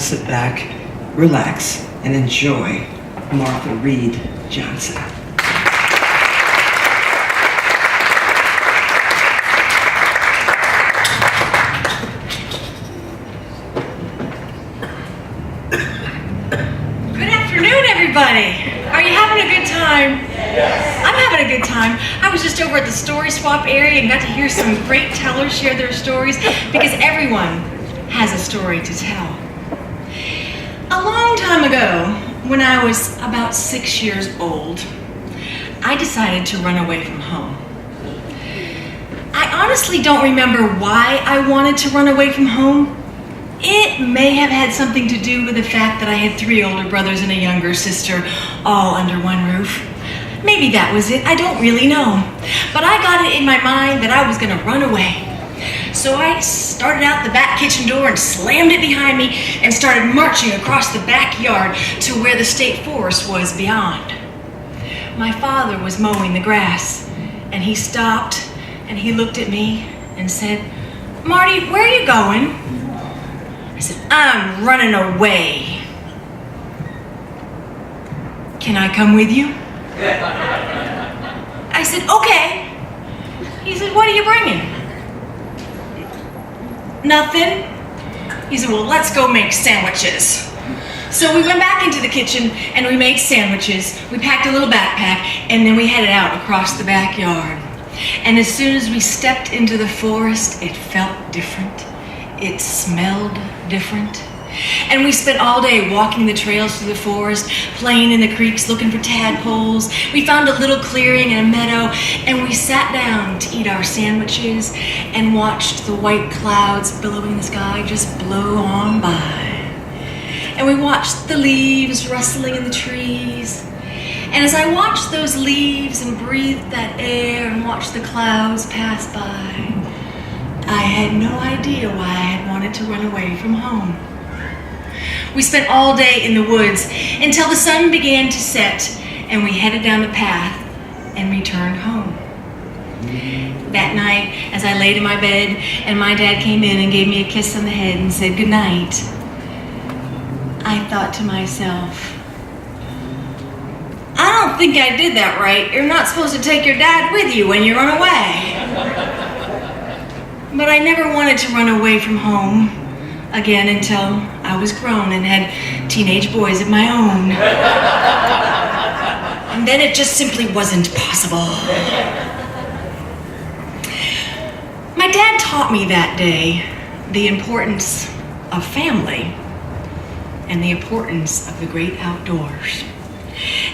sit back, relax, and enjoy Martha Reed Johnson. Good afternoon, everybody. Are you having a good time? Yes. I'm having a good time. I was just over at the story swap area and got to hear some great tellers share their stories, because everyone has a story to tell. A long time ago, when I was about 6 years old, I decided to run away from home. I honestly don't remember why I wanted to run away from home. It may have had something to do with the fact that I had 3 older brothers and a younger sister, all under one roof. Maybe that was it, I don't really know. But I got it in my mind that I was gonna run away. So I started out the back kitchen door and slammed it behind me and started marching across the backyard to where the state forest was beyond. My father was mowing the grass, and he stopped and he looked at me and said, "Marty, where are you going?" I said, "I'm running away." "Can I come with you?" I said, "Okay." He said, "What are you bringing?" "Nothing." He said, "Well, let's go make sandwiches." So we went back into the kitchen and we made sandwiches. We packed a little backpack and then we headed out across the backyard. And as soon as we stepped into the forest, it felt different. It smelled different. And we spent all day walking the trails through the forest, playing in the creeks, looking for tadpoles. We found a little clearing and a meadow, and we sat down to eat our sandwiches and watched the white clouds billowing in the sky just blow on by. And we watched the leaves rustling in the trees. And as I watched those leaves and breathed that air and watched the clouds pass by, I had no idea why I had wanted to run away from home. We spent all day in the woods until the sun began to set, and we headed down the path and returned home. That night, as I laid in my bed and my dad came in and gave me a kiss on the head and said goodnight, I thought to myself, I don't think I did that right. You're not supposed to take your dad with you when you run away. But I never wanted to run away from home again until I was grown and had teenage boys of my own. And then it just simply wasn't possible. My dad taught me that day the importance of family and the importance of the great outdoors.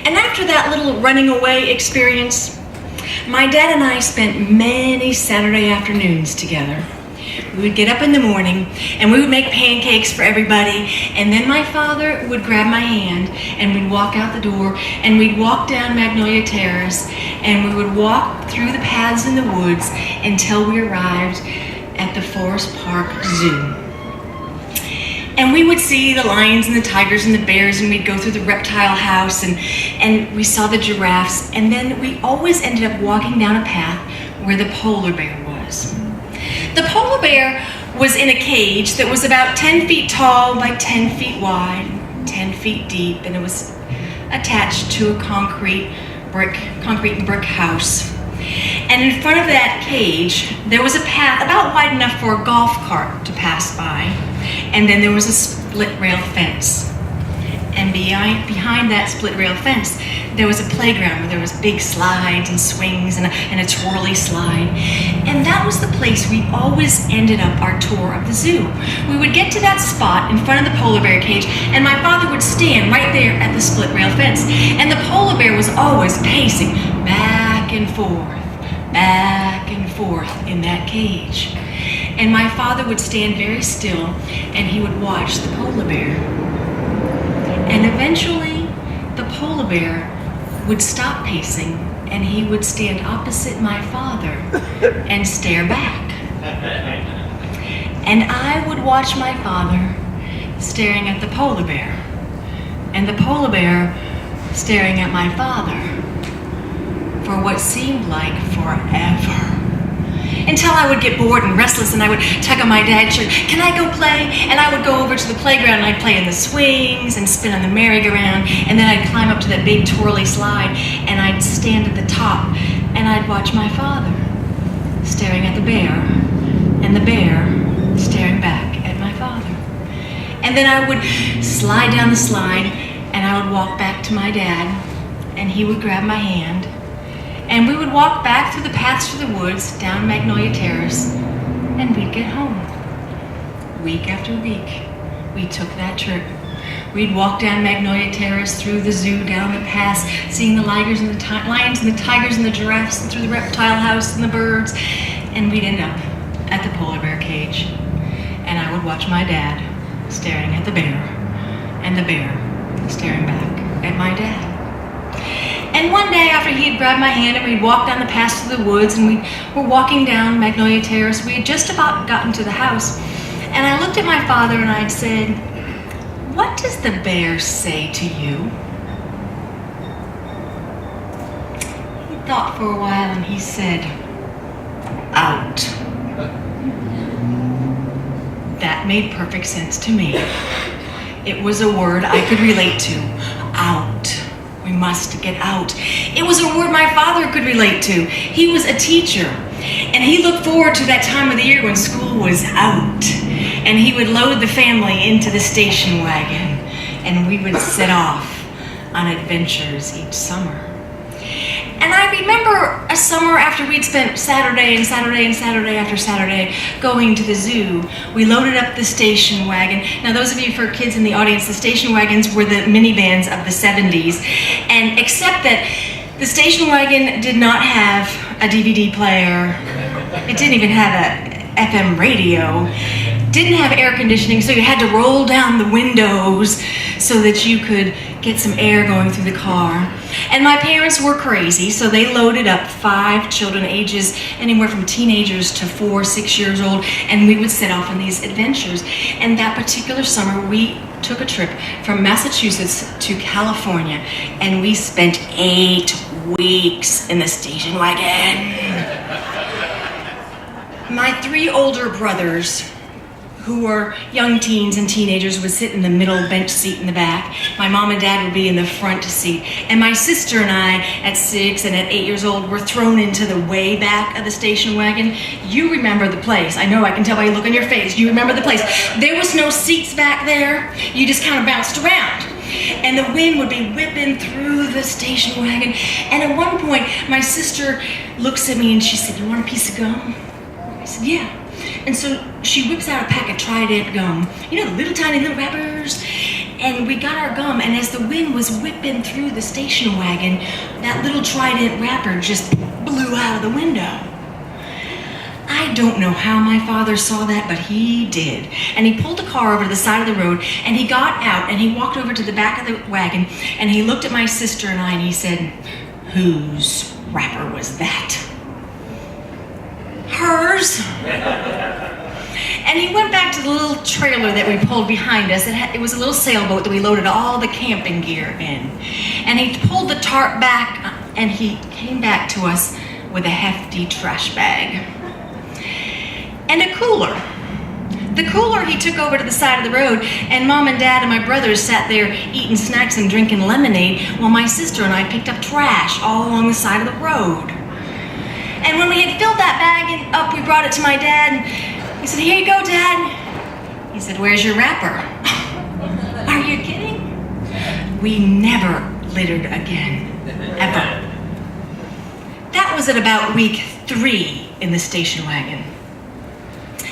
And after that little running away experience, my dad and I spent many Saturday afternoons together. We would get up in the morning and we would make pancakes for everybody, and then my father would grab my hand and we'd walk out the door and we'd walk down Magnolia Terrace and we would walk through the paths in the woods until we arrived at the Forest Park Zoo. And we would see the lions and the tigers and the bears, and we'd go through the reptile house and we saw the giraffes, and then we always ended up walking down a path where the polar bear was. The polar bear was in a cage that was about 10 feet tall by 10 feet wide, 10 feet deep, and it was attached to a concrete and brick house. And in front of that cage, there was a path about wide enough for a golf cart to pass by, and then there was a split rail fence. And behind that split rail fence, there was a playground where there was big slides and swings and a twirly slide. And that was the place we always ended up our tour of the zoo. We would get to that spot in front of the polar bear cage, and my father would stand right there at the split rail fence. And the polar bear was always pacing back and forth in that cage. And my father would stand very still and he would watch the polar bear. And eventually, the polar bear would stop pacing and he would stand opposite my father and stare back. And I would watch my father staring at the polar bear, and the polar bear staring at my father for what seemed like forever. until I would get bored and restless, and I would tug on my dad's shirt, "Can I go play?" And I would go over to the playground and I'd play in the swings and spin on the merry-go-round, and then I'd climb up to that big twirly slide and I'd stand at the top and I'd watch my father staring at the bear and the bear staring back at my father. And then I would slide down the slide and I would walk back to my dad and he would grab my hand and we would walk back through the paths through the woods down Magnolia Terrace and we'd get home. Week after week, we took that trip. We'd walk down Magnolia Terrace, through the zoo, down the pass, seeing the lions and the lions and the tigers and the giraffes, and through the reptile house and the birds, and we'd end up at the polar bear cage. And I would watch my dad staring at the bear, and the bear staring back at my dad. And one day after he had grabbed my hand and we'd walked down the path through the woods and we were walking down Magnolia Terrace, we had just about gotten to the house, and I looked at my father and I'd said, "What does the bear say to you?" He thought for a while and he said, "Out." That made perfect sense to me. It was a word I could relate to. Out. We must get out. It was a word my father could relate to. He was a teacher, and he looked forward to that time of the year when school was out, and he would load the family into the station wagon, and we would set off on adventures each summer. And I remember a summer after we'd spent Saturday and Saturday and Saturday after Saturday going to the zoo. We loaded up the station wagon. Now, those of you for kids in the audience, the station wagons were the minivans of the 70s. And except that the station wagon did not have a DVD player. It didn't even have a FM radio. Didn't have air conditioning, so you had to roll down the windows so that you could get some air going through the car. And my parents were crazy, so they loaded up 5 children, ages anywhere from teenagers to 4, 6 years old, and we would set off on these adventures. And that particular summer, we took a trip from Massachusetts to California, and we spent 8 weeks in the station wagon. My 3 older brothers, who were young teens and teenagers, would sit in the middle bench seat in the back. My mom and dad would be in the front seat. And my sister and I, at 6 and at 8 years old, were thrown into the way back of the station wagon. You remember the place. I know, I can tell by the look on your face. You remember the place. There was no seats back there. You just kind of bounced around. And the wind would be whipping through the station wagon. And at one point, my sister looks at me and she said, "You want a piece of gum?" I said, "Yeah." And so she whips out a pack of Trident gum, you know, the little tiny little wrappers, and we got our gum, and as the wind was whipping through the station wagon, that little Trident wrapper just blew out of the window. I don't know how my father saw that, but he did. And he pulled the car over to the side of the road, and he got out, and he walked over to the back of the wagon, and he looked at my sister and I, and he said, "Whose wrapper was that?" "Hers." And he went back to the little trailer that we pulled behind us. It was a little sailboat that we loaded all the camping gear in. And he pulled the tarp back, and he came back to us with a hefty trash bag and a cooler. The cooler he took over to the side of the road, and Mom and Dad and my brothers sat there eating snacks and drinking lemonade while my sister and I picked up trash all along the side of the road. And when we had filled that bag up, we brought it to my dad. And he said, "Here you go, Dad." He said, "Where's your wrapper?" Are you kidding? We never littered again, ever. That was at about week 3 in the station wagon.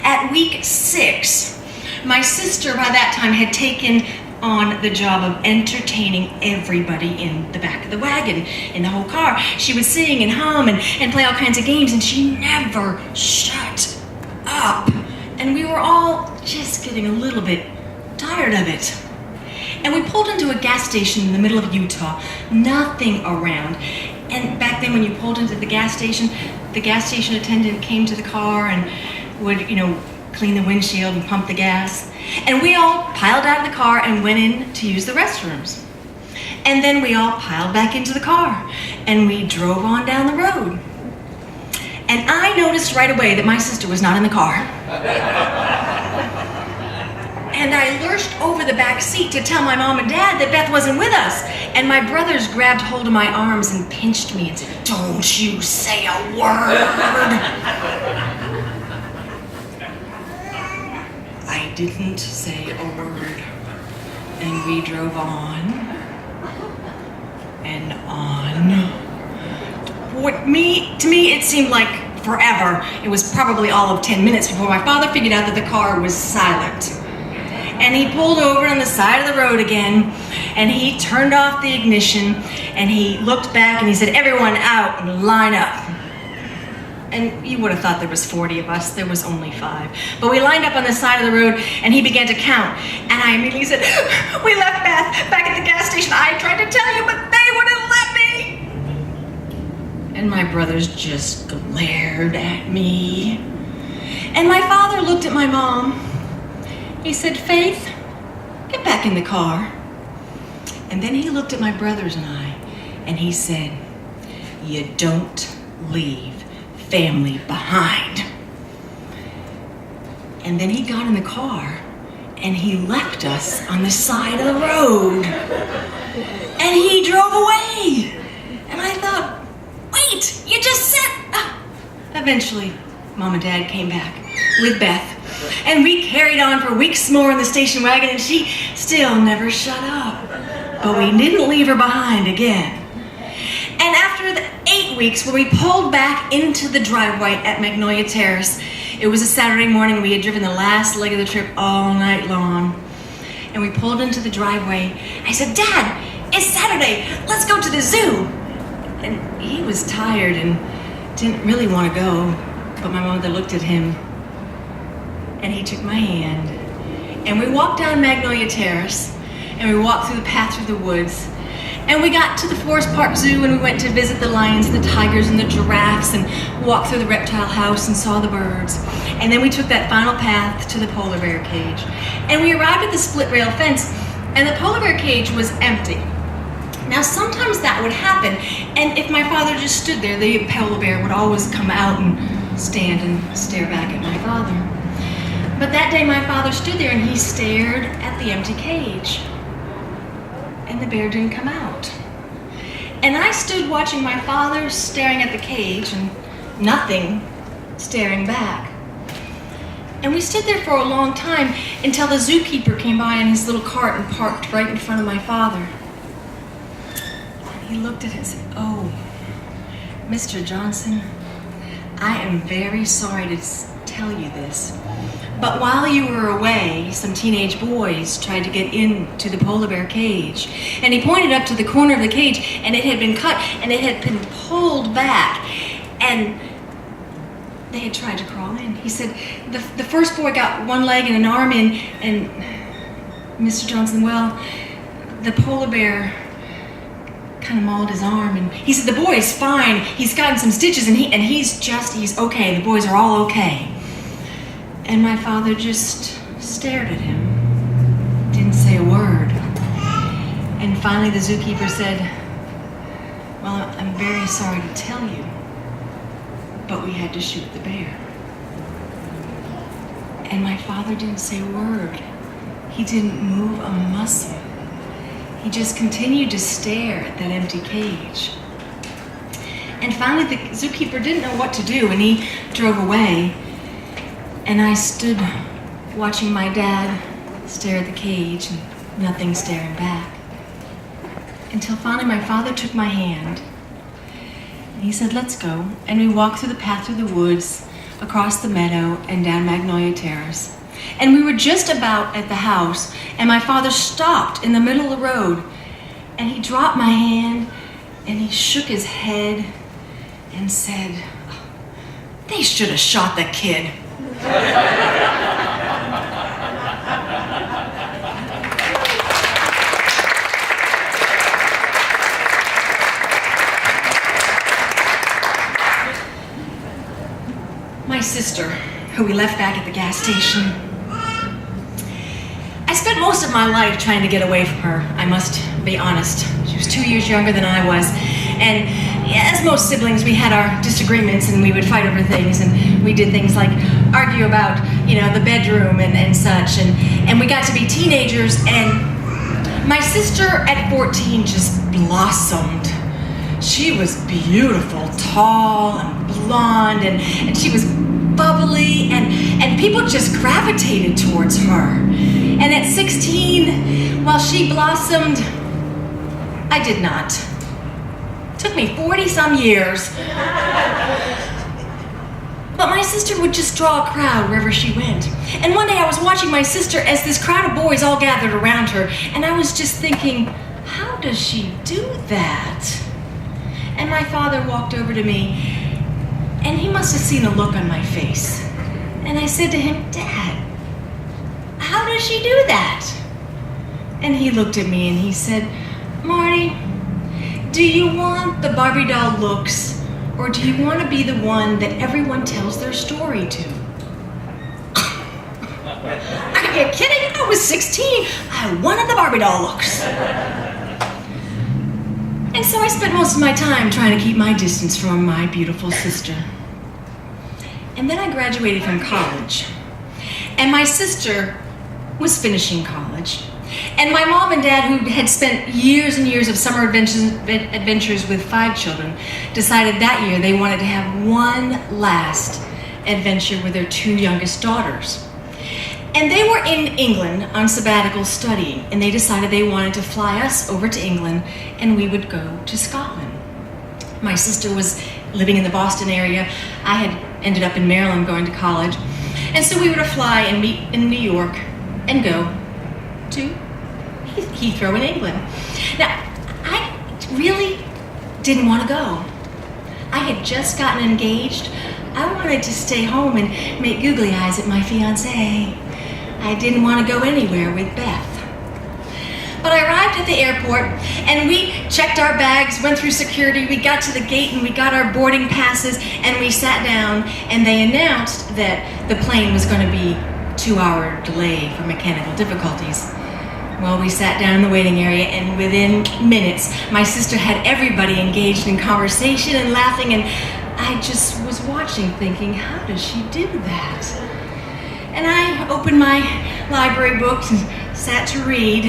At week 6, my sister by that time had taken on the job of entertaining everybody in the back of the wagon, in the whole car. She would sing and hum and play all kinds of games, and she never shut up. And we were all just getting a little bit tired of it. And we pulled into a gas station in the middle of Utah, nothing around. And back then when you pulled into the gas station attendant came to the car and would, clean the windshield and pump the gas. And we all piled out of the car and went in to use the restrooms. And then we all piled back into the car and we drove on down the road. And I noticed right away that my sister was not in the car. And I lurched over the back seat to tell my mom and dad that Beth wasn't with us. And my brothers grabbed hold of my arms and pinched me and said, "Don't you say a word." I didn't say a word. And we drove on and on. To me, it seemed like forever. It was probably all of 10 minutes before my father figured out that the car was silent. And he pulled over on the side of the road again, and he turned off the ignition, and he looked back and he said, "Everyone out and line up." And you would have thought there was 40 of us. There was only 5. But we lined up on the side of the road, and he began to count. And I immediately said, "We left Beth back at the gas station. I tried to tell you, but they wouldn't let me." And my brothers just glared at me. And my father looked at my mom. He said, "Faith, get back in the car." And then he looked at my brothers and I, and he said, "You don't leave family behind." And then he got in the car, and he left us on the side of the road. And he drove away. And I thought, wait, you just said... Eventually, Mom and Dad came back with Beth. And we carried on for weeks more in the station wagon, and she still never shut up. But we didn't leave her behind again. And after the 8 weeks, when we pulled back into the driveway at Magnolia Terrace, it was a Saturday morning. We had driven the last leg of the trip all night long. And we pulled into the driveway. I said, "Dad, it's Saturday. Let's go to the zoo." And he was tired and didn't really want to go. But my mother looked at him, and he took my hand. And we walked down Magnolia Terrace, and we walked through the path through the woods. And we got to the Forest Park Zoo, and we went to visit the lions and the tigers and the giraffes, and walked through the reptile house and saw the birds. And then we took that final path to the polar bear cage. And we arrived at the split rail fence, and the polar bear cage was empty. Now, sometimes that would happen, and if my father just stood there, the polar bear would always come out and stand and stare back at my father. But that day, my father stood there, and he stared at the empty cage. And the bear didn't come out. And I stood watching my father staring at the cage and nothing staring back. And we stood there for a long time until the zookeeper came by in his little cart and parked right in front of my father. And he looked at it and said, "Oh, Mr. Johnson, I am very sorry to tell you this. But while you were away, some teenage boys tried to get into the polar bear cage." And he pointed up to the corner of the cage, and it had been cut, and it had been pulled back, and they had tried to crawl in. He said, the first boy got one leg and an arm in, and Mr. Johnson, well, the polar bear kind of mauled his arm, and he said, "The boy is fine. He's gotten some stitches, and he's okay. The boys are all okay." And my father just stared at him, didn't say a word. And finally the zookeeper said, "Well, I'm very sorry to tell you, but we had to shoot the bear." And my father didn't say a word. He didn't move a muscle. He just continued to stare at that empty cage. And finally the zookeeper didn't know what to do, and he drove away. And I stood watching my dad stare at the cage and nothing staring back. Until finally my father took my hand and he said, "Let's go." And we walked through the path through the woods, across the meadow and down Magnolia Terrace. And we were just about at the house, and my father stopped in the middle of the road, and he dropped my hand and he shook his head and said, "They should have shot the kid." My sister, who we left back at the gas station. I spent most of my life trying to get away from her, I must be honest. She was 2 years younger than I was, and as most siblings, we had our disagreements and we would fight over things, and we did things like argue about, the bedroom and such, and we got to be teenagers, and my sister at 14 just blossomed. She was beautiful, tall and blonde, and she was bubbly, and people just gravitated towards her. And at 16, while she blossomed, I did not. It took me 40-some years. But my sister would just draw a crowd wherever she went. And one day I was watching my sister as this crowd of boys all gathered around her, and I was just thinking, how does she do that? And my father walked over to me, and he must have seen the look on my face. And I said to him, Dad, how does she do that? And he looked at me and he said, Marty, do you want the Barbie doll looks, or do you want to be the one that everyone tells their story to? Are you kidding? I was 16. I wanted the Barbie doll looks. And so I spent most of my time trying to keep my distance from my beautiful sister. And then I graduated from college. And my sister was finishing college. And my mom and dad, who had spent years and years of summer adventures with 5 children, decided that year they wanted to have one last adventure with their 2 youngest daughters. And they were in England on sabbatical studying, and they decided they wanted to fly us over to England and we would go to Scotland. My sister was living in the Boston area. I had ended up in Maryland going to college. And so we were to fly and meet in New York and go to Heathrow in England. Now, I really didn't want to go. I had just gotten engaged. I wanted to stay home and make googly eyes at my fiancé. I didn't want to go anywhere with Beth. But I arrived at the airport and we checked our bags, went through security, we got to the gate and we got our boarding passes and we sat down, and they announced that the plane was going to be 2-hour delay for mechanical difficulties. Well, we sat down in the waiting area, and within minutes, my sister had everybody engaged in conversation and laughing, and I just was watching thinking, how does she do that? And I opened my library books and sat to read.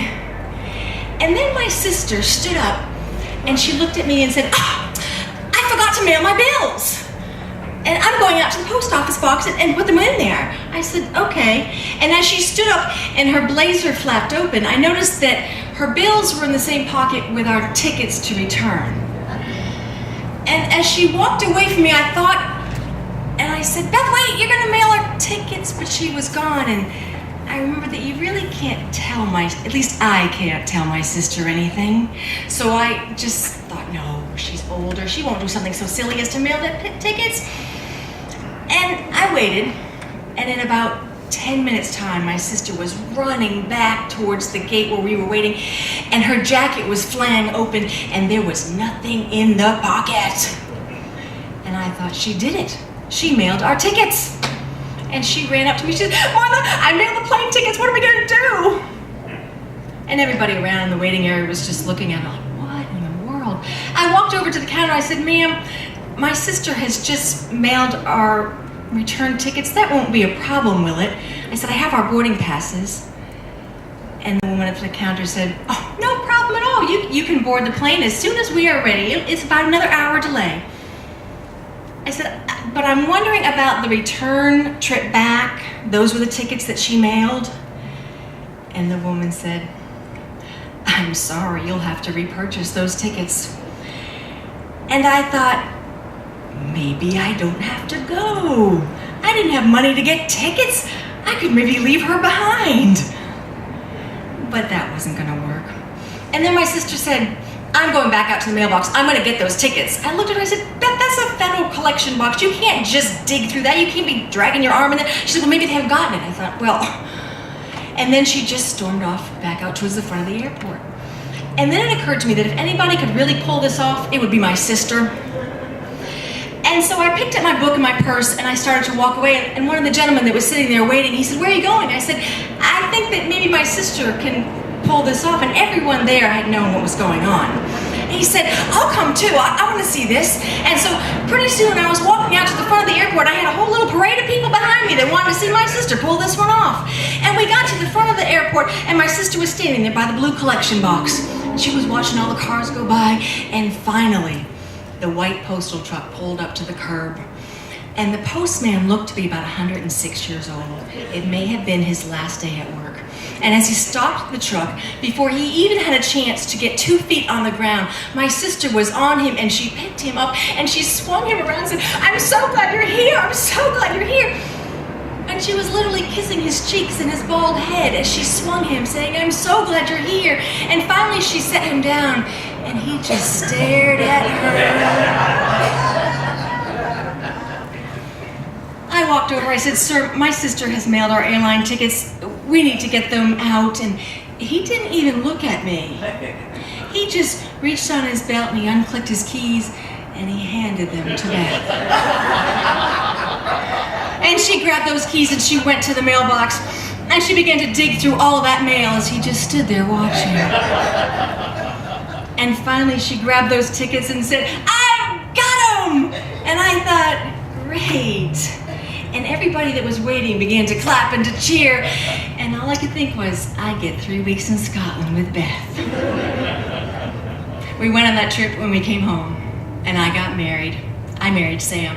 And then my sister stood up and she looked at me and said, I forgot to mail my bills. And I'm going out to the post office box and put them in there. I said, okay. And as she stood up and her blazer flapped open, I noticed that her bills were in the same pocket with our tickets to return. And as she walked away from me, I thought, and I said, Beth, wait, you're gonna mail our tickets, but she was gone. And I remember that you really can't tell at least I can't tell my sister anything. So I just thought, no, she's older. She won't do something so silly as to mail the tickets. And I waited, and in about 10 minutes time, my sister was running back towards the gate where we were waiting, and her jacket was flying open, and there was nothing in the pocket. And I thought, she did it. She mailed our tickets. And she ran up to me, she said, Martha, I mailed the plane tickets, what are we gonna do? And everybody around in the waiting area was just looking at me like, what in the world? I walked over to the counter, I said, ma'am, my sister has just mailed our return tickets. That won't be a problem, will it? I said, I have our boarding passes. And the woman at the counter said, oh, no problem at all. You can board the plane as soon as we are ready. It's about another hour delay. I said, but I'm wondering about the return trip back. Those were the tickets that she mailed. And the woman said, I'm sorry, you'll have to repurchase those tickets. And I thought, maybe I don't have to go. I didn't have money to get tickets. I could maybe leave her behind. But that wasn't gonna work. And then my sister said, I'm going back out to the mailbox. I'm gonna get those tickets. I looked at her and I said, that's a federal collection box. You can't just dig through that. You can't be dragging your arm in there. She said, well, maybe they haven't gotten it. I thought, well. And then she just stormed off back out towards the front of the airport. And then it occurred to me that if anybody could really pull this off, it would be my sister. And so I picked up my book and my purse and I started to walk away, and one of the gentlemen that was sitting there waiting, he said, where are you going? I said, I think that maybe my sister can pull this off, and everyone there had known what was going on. He said, I'll come too. I want to see this. And so pretty soon I was walking out to the front of the airport. I had a whole little parade of people behind me that wanted to see my sister pull this one off. And we got to the front of the airport, and my sister was standing there by the blue collection box. She was watching all the cars go by, and finally, the white postal truck pulled up to the curb. And the postman looked to be about 106 years old. It may have been his last day at work. And as he stopped the truck, before he even had a chance to get 2 feet on the ground, my sister was on him, and she picked him up and she swung him around and said, I'm so glad you're here. I'm so glad you're here. And she was literally kissing his cheeks and his bald head as she swung him, saying, I'm so glad you're here. And finally she set him down, and he just stared at her. I walked over, I said, sir, my sister has mailed our airline tickets. We need to get them out. And he didn't even look at me. He just reached on his belt and he unclicked his keys and he handed them to Beth. And she grabbed those keys and she went to the mailbox and she began to dig through all of that mail as he just stood there watching. And finally she grabbed those tickets and said, I've got them! And I thought, great. And everybody that was waiting began to clap and to cheer. And all I could think was, I get 3 weeks in Scotland with Beth. We went on that trip when we came home, and I got married. I married Sam.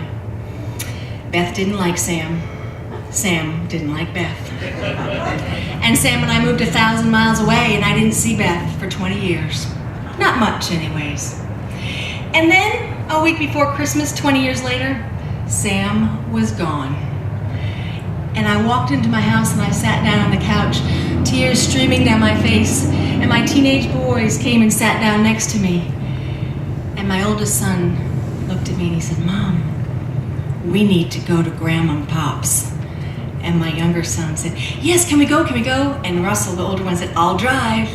Beth didn't like Sam. Sam didn't like Beth. And Sam and I moved 1,000 miles away, and I didn't see Beth for 20 years. Not much, anyways. And then, a week before Christmas, 20 years later, Sam was gone. And I walked into my house and I sat down on the couch, tears streaming down my face, and my teenage boys came and sat down next to me. And my oldest son looked at me and he said, Mom, we need to go to Grandma and Pop's. And my younger son said, yes, can we go? And Russell, the older one, said, I'll drive.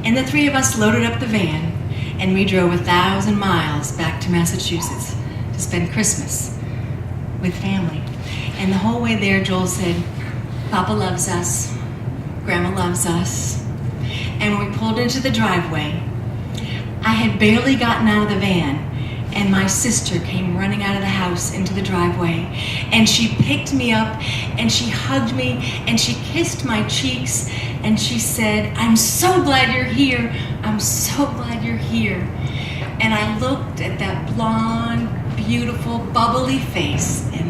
And the three of us loaded up the van and we drove 1,000 miles back to Massachusetts to spend Christmas with family. And the whole way there, Joel said, Papa loves us, Grandma loves us. And when we pulled into the driveway, I had barely gotten out of the van, and my sister came running out of the house into the driveway, and she picked me up, and she hugged me, and she kissed my cheeks, and she said, I'm so glad you're here. I'm so glad you're here. And I looked at that blonde, beautiful, bubbly face, and